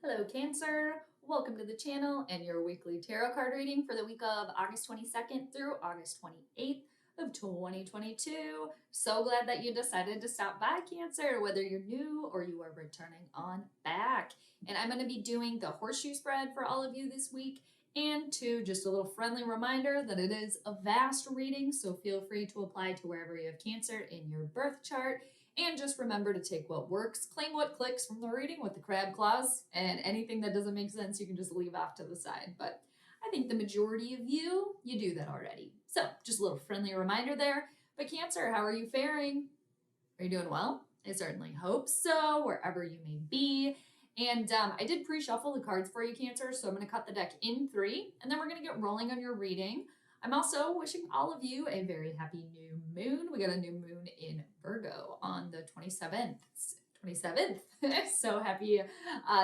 Hello, Cancer. Welcome to the channel and your weekly tarot card reading for the week of August 22nd through August 28th of 2022. So glad that you decided to stop by, Cancer, whether you're new or you are returning on back. And I'm going to be doing the horseshoe spread for all of you this week. And just a little friendly reminder that it is a vast reading, so feel free to apply to wherever you have Cancer in your birth chart. And just remember to take what works, claim what clicks from the reading with the crab clause, and anything that doesn't make sense, you can just leave off to the side. But I think the majority of you do that already. So just a little friendly reminder there. But Cancer, how are you faring? Are you doing well? I certainly hope so, wherever you may be. And I did pre-shuffle the cards for you, Cancer, so I'm going to cut the deck in 3, and then we're going to get rolling on your reading. I'm also wishing all of you a very happy new moon. We got a new moon in Virgo on the 27th. So happy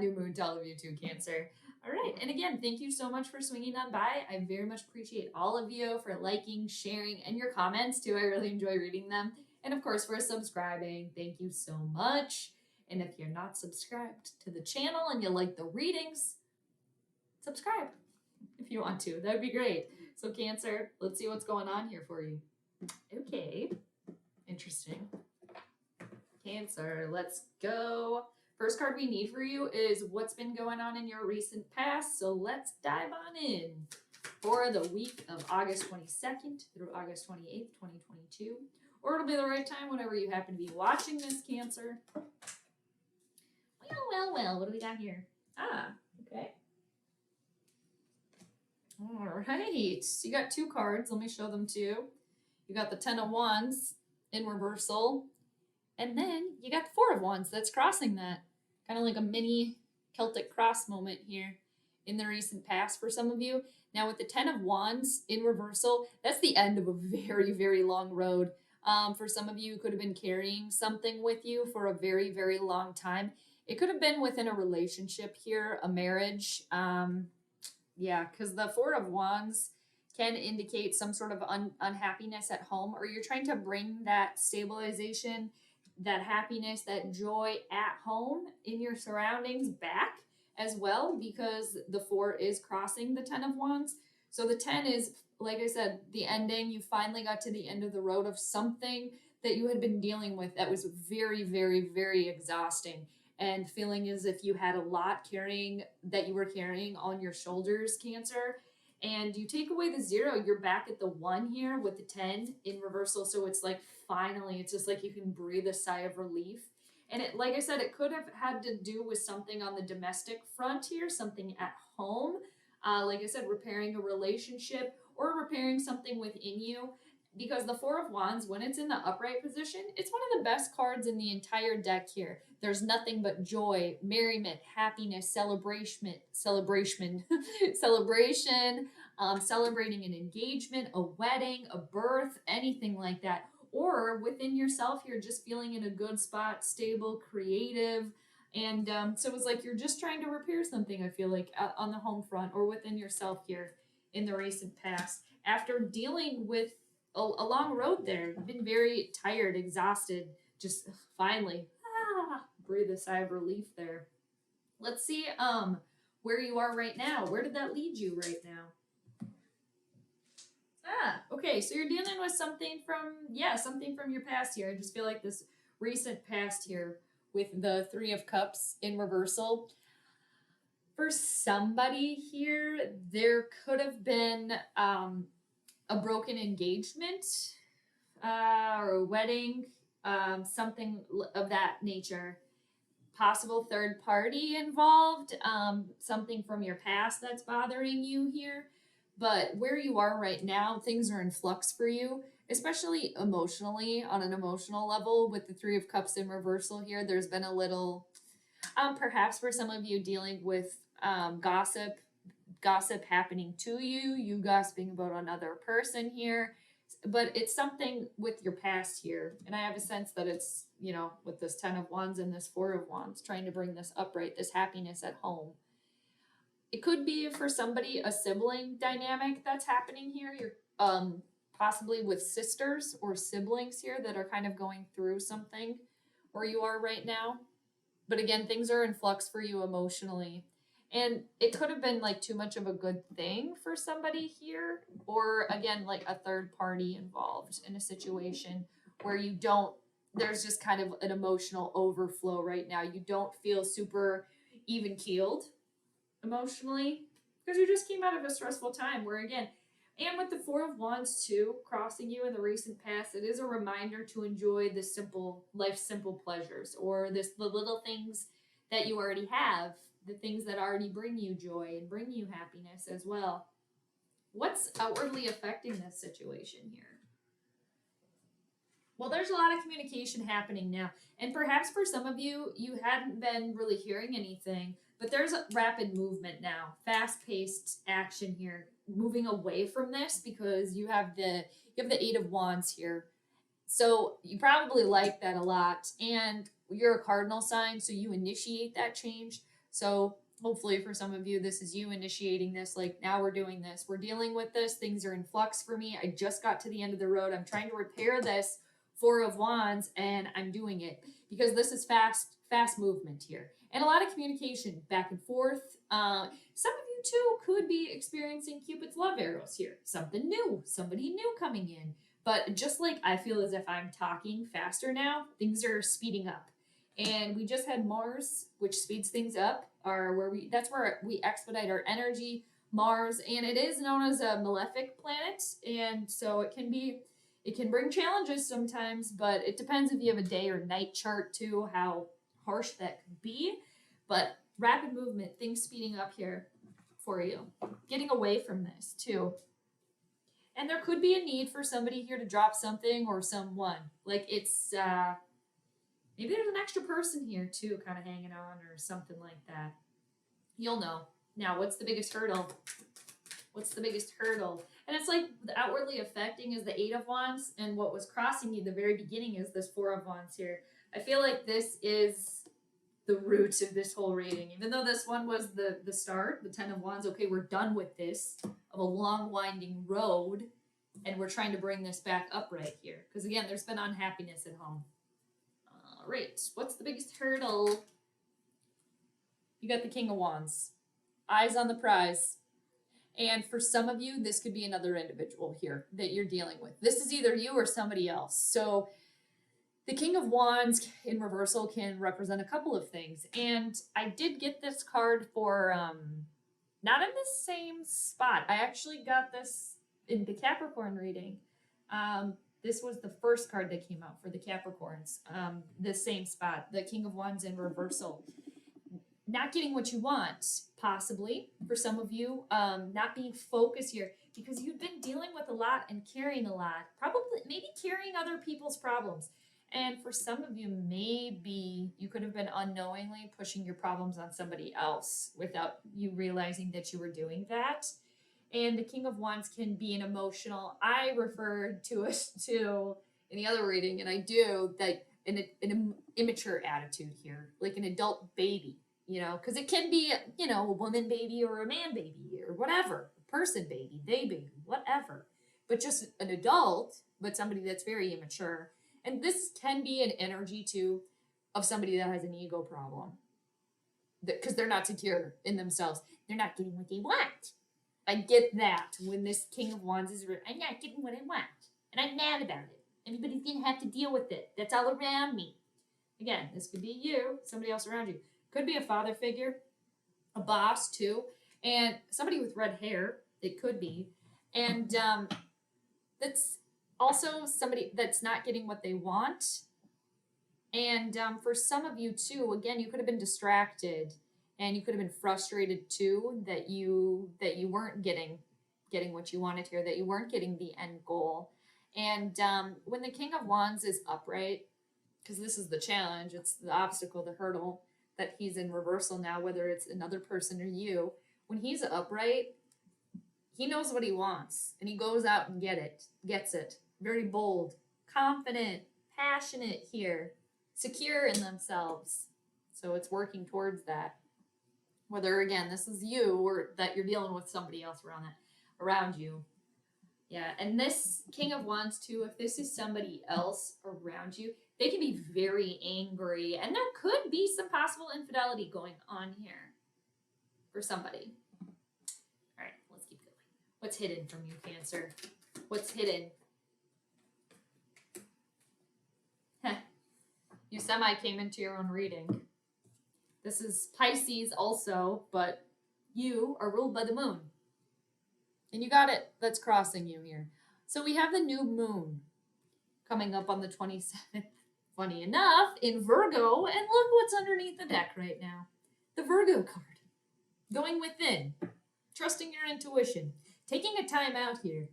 new moon to all of you too, Cancer. All right, and again, thank you so much for swinging on by. I very much appreciate all of you for liking, sharing, and your comments too. I really enjoy reading them. And of course, for subscribing, thank you so much. And if you're not subscribed to the channel and you like the readings, subscribe if you want to. That would be great. So Cancer, let's see what's going on here for you. Okay, interesting. Cancer, let's go. First card we need for you is what's been going on in your recent past. So let's dive on in for the week of August 22nd through August 28th, 2022. Or it'll be the right time whenever you happen to be watching this, Cancer. Well, what do we got here? Okay. All right, so you got 2 cards. Let me show them to you. You got the 10 of Wands in reversal, and then you got the 4 of Wands that's crossing that. Kind of like a mini Celtic cross moment here in the recent past for some of you. Now with the 10 of Wands in reversal, that's the end of a very, very long road. For some of you, could have been carrying something with you for a very, very long time. It could have been within a relationship here, a marriage. Yeah, because the 4 of Wands can indicate some sort of unhappiness at home, or you're trying to bring that stabilization, that happiness, that joy at home in your surroundings back as well, because the 4 is crossing the 10 of Wands. So the 10 is, like I said, the ending. You finally got to the end of the road of something that you had been dealing with that was very, very, very exhausting, and feeling as if you had a lot that you were carrying on your shoulders, Cancer. And you take away the 0, you're back at the 1 here with the 10 in reversal. So it's like, finally, it's just like you can breathe a sigh of relief. And it, like I said, it could have had to do with something on the domestic front here, something at home. Like I said, repairing a relationship or repairing something within you. Because the 4 of Wands, when it's in the upright position, it's one of the best cards in the entire deck here. There's nothing but joy, merriment, happiness, celebration, celebrating an engagement, a wedding, a birth, anything like that. Or within yourself, you're just feeling in a good spot, stable, creative. And so it was like you're just trying to repair something, I feel like, on the home front or within yourself here in the recent past. After dealing with a long road there, you've been very tired, exhausted, just finally breathe a sigh of relief there. Let's see where you are right now. Where did that lead you right now? Okay, so you're dealing with something from your past here. I just feel like this recent past here with the 3 of Cups in reversal. For somebody here, there could have been a broken engagement or a wedding, something of that nature. Possible third party involved, something from your past that's bothering you here. But where you are right now, things are in flux for you, especially emotionally, on an emotional level. With the 3 of Cups in reversal here, there's been a little, perhaps for some of you, dealing with gossip happening to you, you gossiping about another person here. But it's something with your past here. And I have a sense that it's, with this 10 of Wands and this 4 of Wands, trying to bring this upright, this happiness at home. It could be for somebody a sibling dynamic that's happening here. You're possibly with sisters or siblings here that are kind of going through something where you are right now. But again, things are in flux for you emotionally. And it could have been like too much of a good thing for somebody here, or again, like a third party involved in a situation where you don't, there's just kind of an emotional overflow right now. You don't feel super even keeled emotionally because you just came out of a stressful time where, again, and with the Four of Wands too crossing you in the recent past, it is a reminder to enjoy the simple life's simple pleasures, or the little things that you already have, the things that already bring you joy and bring you happiness as well. What's outwardly affecting this situation here? Well, there's a lot of communication happening now. And perhaps for some of you, you hadn't been really hearing anything, but there's a rapid movement now, fast-paced action here, moving away from this because you have the Eight of Wands here. So you probably like that a lot. And you're a cardinal sign, so you initiate that change. So hopefully for some of you, this is you initiating this. Like, now we're doing this. We're dealing with this. Things are in flux for me. I just got to the end of the road. I'm trying to repair this Four of Wands, and I'm doing it because this is fast movement here. And a lot of communication back and forth. Some of you too could be experiencing Cupid's love arrows here. Something new, somebody new coming in. But just like I feel as if I'm talking faster now, things are speeding up. And we just had Mars, which speeds things up, or that's where we expedite our energy, Mars, and it is known as a malefic planet, and so it can bring challenges sometimes, but it depends if you have a day or night chart too, how harsh that could be. But rapid movement, things speeding up here for you, getting away from this too. And there could be a need for somebody here to drop something or someone. Like it's maybe there's an extra person here too, kind of hanging on or something like that. You'll know. Now, what's the biggest hurdle? What's the biggest hurdle? And it's like the outwardly affecting is the Eight of Wands, and what was crossing you the very beginning is this Four of Wands here. I feel like this is the root of this whole reading. Even though this one was the start, the Ten of Wands, okay, we're done with this, of a long winding road, and we're trying to bring this back upright here. Because again, there's been unhappiness at home. All right, what's the biggest hurdle? You got the King of Wands. Eyes on the prize. And for some of you, this could be another individual here that you're dealing with. This is either you or somebody else. So the King of Wands in reversal can represent a couple of things. And I did get this card for, not in the same spot. I actually got this in the Capricorn reading. This was the first card that came out for the Capricorns. The same spot, the King of Wands in reversal. Not getting what you want, possibly, for some of you. Not being focused here because you've been dealing with a lot and carrying a lot. Probably, maybe carrying other people's problems. And for some of you, maybe you could have been unknowingly pushing your problems on somebody else without you realizing that you were doing that. And the King of Wands can be an emotional, I referred to it to in the other reading, and I do, that an immature attitude here, like an adult baby. You know, because it can be, you know, a woman baby or a man baby or whatever, a person baby, they baby, whatever. But just an adult, but somebody that's very immature. And this can be an energy too of somebody that has an ego problem because they're not secure in themselves. They're not getting what they want. I get that when this King of Wands is, I'm not getting what I want. And I'm mad about it. Everybody's going to have to deal with it. That's all around me. Again, this could be you, somebody else around you. Could be a father figure, a boss too, and somebody with red hair, it could be. And that's also somebody that's not getting what they want. And for some of you too, again, you could have been distracted and you could have been frustrated too that you weren't getting what you wanted here, that you weren't getting the end goal. And when the King of Wands is upright, because this is the challenge, it's the obstacle, the hurdle, that he's in reversal now, whether it's another person or you, when he's upright, he knows what he wants and he goes out and gets it. Very bold, confident, passionate here, secure in themselves. So it's working towards that. Whether, again, this is you or that you're dealing with somebody else around you. Yeah, and this King of Wands too, if this is somebody else around you, They can be very angry, and there could be some possible infidelity going on here for somebody. All right, let's keep going. What's hidden from you, Cancer? What's hidden? Heh. You semi came into your own reading. This is Pisces also, but you are ruled by the moon. And you got it. That's crossing you here. So we have the new moon coming up on the 27th. Funny enough, in Virgo, and look what's underneath the deck right now. The Virgo card. Going within. Trusting your intuition. Taking a time out here.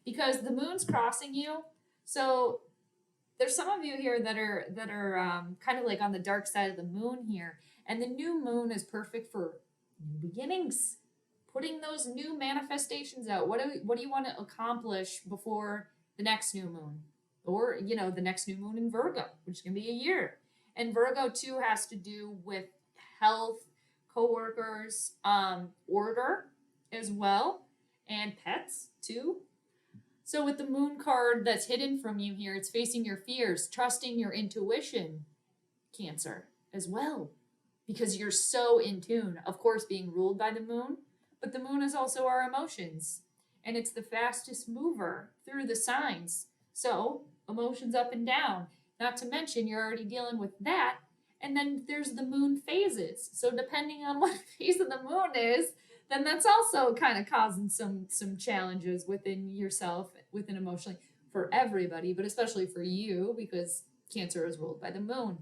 Because the moon's crossing you. So there's some of you here that are kind of like on the dark side of the moon here. And the new moon is perfect for new beginnings. Putting those new manifestations out. What do you want to accomplish before the next new moon? Or, you know, the next new moon in Virgo, which is going to be a year. And Virgo, too, has to do with health, coworkers, order as well, and pets, too. So with the moon card that's hidden from you here, it's facing your fears, trusting your intuition, Cancer, as well. Because you're so in tune, of course, being ruled by the moon, but the moon is also our emotions. And it's the fastest mover through the signs. So emotions up and down, not to mention you're already dealing with that. And then there's the moon phases. So depending on what phase of the moon is, then that's also kind of causing some challenges within yourself, within emotionally, for everybody, but especially for you, because Cancer is ruled by the moon.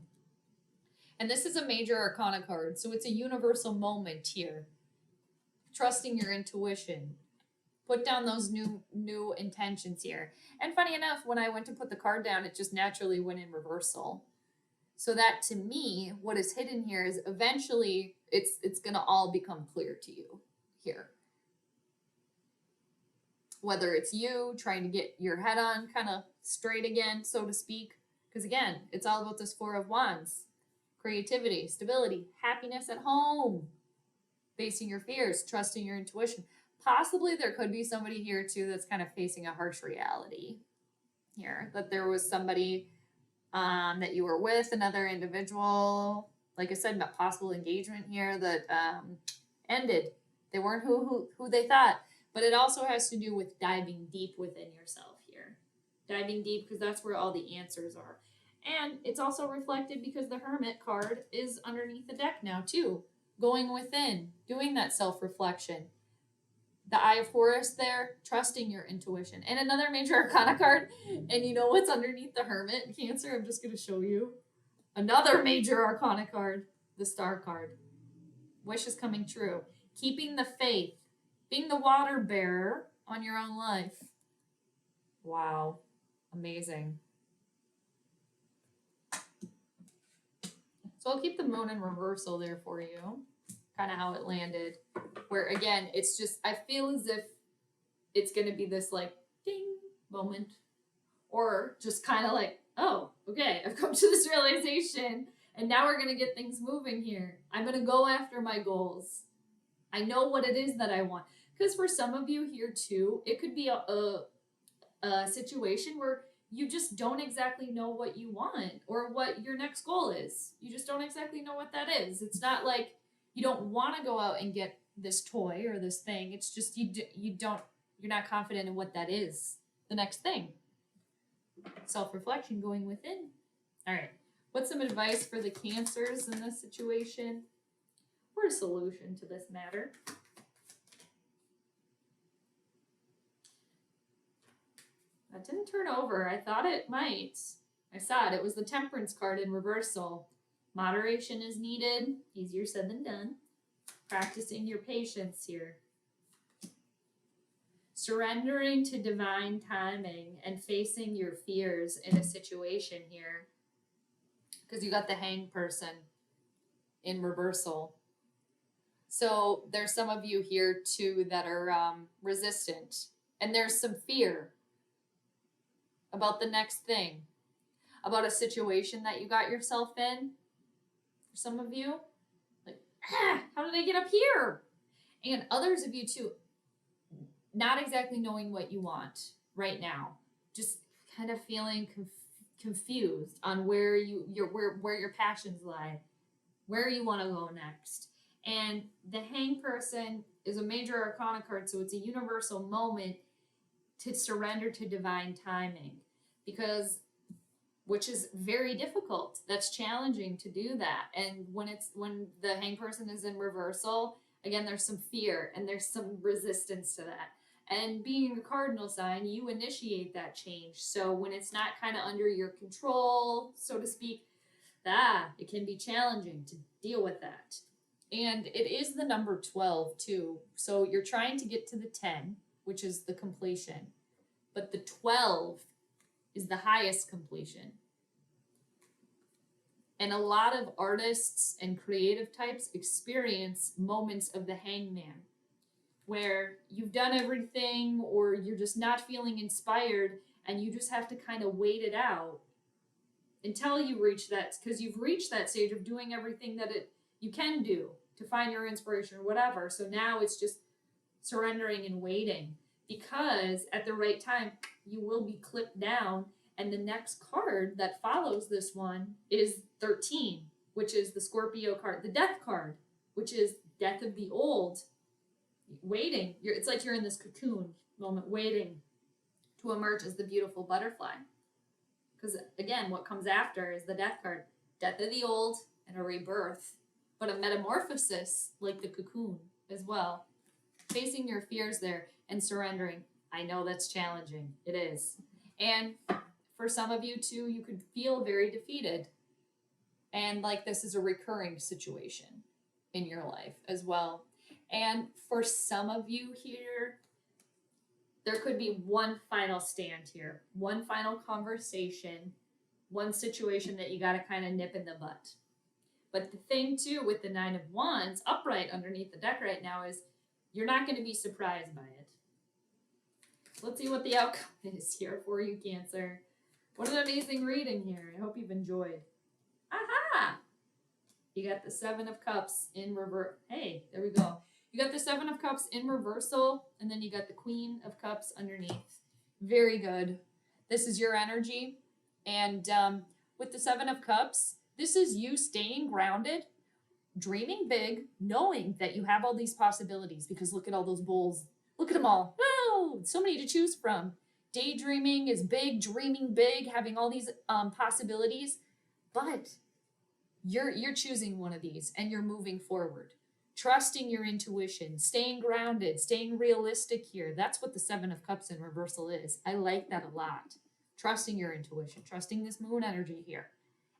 And this is a major arcana card, so it's a universal moment here. Trusting your intuition. Put down those new intentions here. And funny enough, when I went to put the card down, it just naturally went in reversal. So that, to me, what is hidden here is eventually it's going to all become clear to you here. Whether it's you trying to get your head on kind of straight again, so to speak. Because again, it's all about this Four of Wands. Creativity, stability, happiness at home. Facing your fears, trusting your intuition. Possibly there could be somebody here too that's kind of facing a harsh reality here. That there was somebody that you were with, another individual, like I said, about possible engagement here that ended. They weren't who they thought. But it also has to do with diving deep within yourself here. Diving deep because that's where all the answers are. And it's also reflected because the Hermit card is underneath the deck now too. Going within, doing that self-reflection. The Eye of Horus there, trusting your intuition. And another major arcana card. And you know what's underneath the Hermit, Cancer? I'm just going to show you. Another major arcana card, the Star card. Wish is coming true. Keeping the faith. Being the water bearer on your own life. Wow. Amazing. So I'll keep the moon in reversal there for you. Kind of how it landed. Where again, it's just, I feel as if it's going to be this like ding moment. Or just kind of like, oh, okay, I've come to this realization. And now we're going to get things moving here. I'm going to go after my goals. I know what it is that I want. Because for some of you here too, it could be a situation where you just don't exactly know what you want or what your next goal is. You just don't exactly know what that is. It's not like you don't want to go out and get this toy or this thing. It's just you're not confident in what that is. The next thing. Self-reflection, going within. All right. What's some advice for the Cancers in this situation? Or a solution to this matter? That didn't turn over. I thought it might. I saw it. It was the Temperance card in reversal. Moderation is needed. Easier said than done. Practicing your patience here. Surrendering to divine timing and facing your fears in a situation here. Because you got the Hanged person in reversal. So there's some of you here too that are resistant. And there's some fear about the next thing, about a situation that you got yourself in. For some of you, like, how did I get up here? And others of you too, not exactly knowing what you want right now, just kind of feeling confused on where your passions lie, where you want to go next. And the Hang person is a major arcana card, so it's a universal moment to surrender to divine timing, because which is very difficult. That's challenging to do that. And when the Hang person is in reversal, again, there's some fear and there's some resistance to that. And being a cardinal sign, you initiate that change. So when it's not kind of under your control, so to speak, it can be challenging to deal with that. And it is the number 12 too. So you're trying to get to the 10, which is the completion. But the 12 is the highest completion. And a lot of artists and creative types experience moments of the hangman, where you've done everything or you're just not feeling inspired and you just have to kind of wait it out until you reach that, because you've reached that stage of doing everything that you can do to find your inspiration or whatever. So now it's just surrendering and waiting, because at the right time you will be clipped down. And the next card that follows this one is 13, which is the Scorpio card, the death card, which is death of the old, waiting. It's like you're in this cocoon moment, waiting to emerge as the beautiful butterfly. Because again, what comes after is the death card, death of the old and a rebirth, but a metamorphosis like the cocoon as well. Facing your fears there and surrendering. I know that's challenging. It is. And for some of you too, you could feel very defeated. And like this is a recurring situation in your life as well. And for some of you here, there could be one final stand here, one final conversation, one situation that you got to kind of nip in the butt. But the thing too with the 9 of Wands upright underneath the deck right now is you're not going to be surprised by it. Let's see what the outcome is here for you, Cancer. What an amazing reading here. I hope you've enjoyed. Aha! You got the 7 of Cups in reverse. Hey, there we go. You got the 7 of Cups in reversal, and then you got the Queen of Cups underneath. Very good. This is your energy. And with the 7 of Cups, this is you staying grounded, dreaming big, knowing that you have all these possibilities, because look at all those bowls. Look at them all. Woo! So many to choose from. Daydreaming is big, dreaming big, having all these possibilities, but you're choosing one of these and you're moving forward, trusting your intuition, staying grounded, staying realistic here. That's what the 7 of Cups in reversal is. I like that a lot. Trusting your intuition, trusting this moon energy here,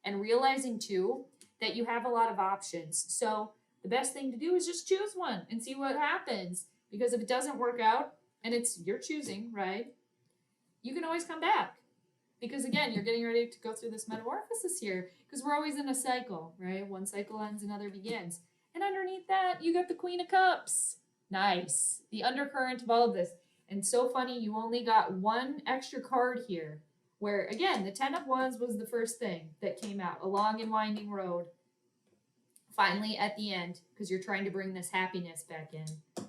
and realizing too that you have a lot of options. So the best thing to do is just choose one and see what happens, because if it doesn't work out and it's your choosing, right? You can always come back, because again, you're getting ready to go through this metamorphosis here, because we're always in a cycle, right? One cycle ends, another begins. And underneath that, you got the Queen of Cups. Nice. The undercurrent of all of this. And so funny, you only got one extra card here, where again, the 10 of Wands was the first thing that came out, a long and winding road. Finally at the end, because you're trying to bring this happiness back in.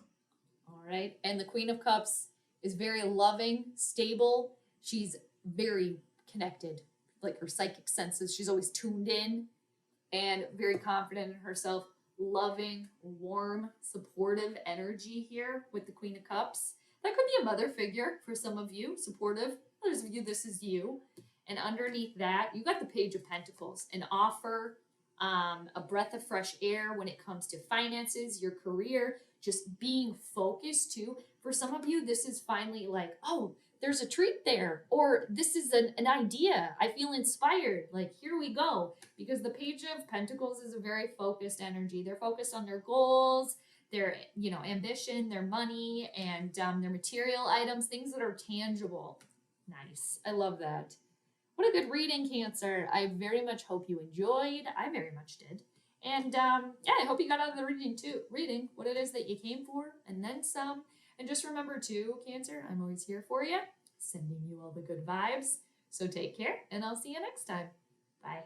All right. And the Queen of Cups is very loving, stable. She's very connected, like her psychic senses. She's always tuned in and very confident in herself. Loving, warm, supportive energy here with the Queen of Cups. That could be a mother figure for some of you, supportive. Others of you, this is you. And underneath that, you got the Page of Pentacles, an offer, a breath of fresh air when it comes to finances, your career, just being focused too. For some of you, this is finally like, oh, there's a treat there, or this is an idea. I feel inspired. Like, here we go. Because the Page of Pentacles is a very focused energy. They're focused on their goals, their, ambition, their money, and their material items, things that are tangible. Nice. I love that. What a good reading, Cancer. I very much hope you enjoyed. I very much did. And I hope you got out of the reading what it is that you came for, and then some. And just remember too, Cancer, I'm always here for you, sending you all the good vibes. So take care, and I'll see you next time. Bye.